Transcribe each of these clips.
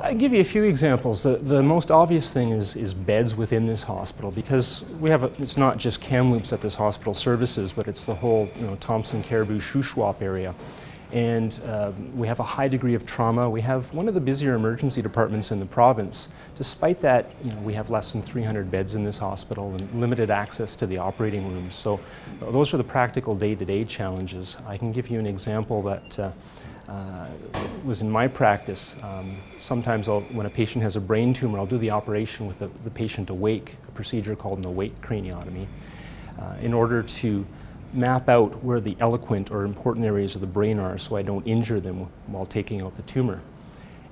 I'll give you a few examples. The most obvious thing is beds within this hospital, because we have it's not just Kamloops that this hospital services, but it's the whole Thompson, Caribou, Shuswap area. And we have a high degree of trauma. We have one of the busier emergency departments in the province. Despite that, we have less than 300 beds in this hospital and limited access to the operating rooms. So those are the practical day-to-day challenges. I can give you an example that was in my practice. Sometimes when a patient has a brain tumor, I'll do the operation with the patient awake, a procedure called an awake craniotomy, in order to map out where the eloquent or important areas of the brain are so I don't injure them while taking out the tumor.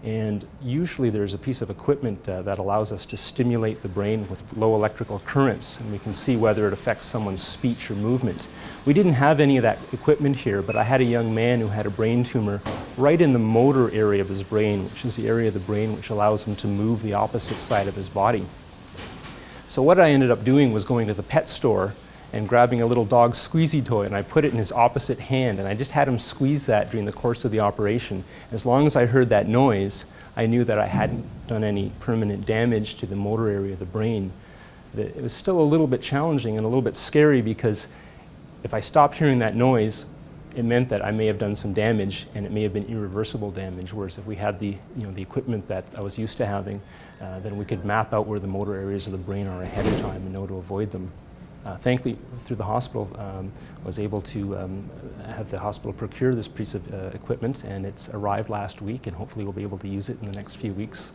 And usually there's a piece of equipment that allows us to stimulate the brain with low electrical currents, and we can see whether it affects someone's speech or movement. We didn't have any of that equipment here, but I had a young man who had a brain tumor right in the motor area of his brain, which is the area of the brain which allows him to move the opposite side of his body. So what I ended up doing was going to the pet store and grabbing a little dog squeezy toy, and I put it in his opposite hand, and I just had him squeeze that during the course of the operation. As long as I heard that noise, I knew that I hadn't done any permanent damage to the motor area of the brain. It was still a little bit challenging and a little bit scary, because if I stopped hearing that noise, it meant that I may have done some damage, and it may have been irreversible damage, whereas if we had the equipment that I was used to having, then we could map out where the motor areas of the brain are ahead of time and know to avoid them. Thankfully, through the hospital, I was able to have the hospital procure this piece of equipment, and it's arrived last week, and hopefully we'll be able to use it in the next few weeks.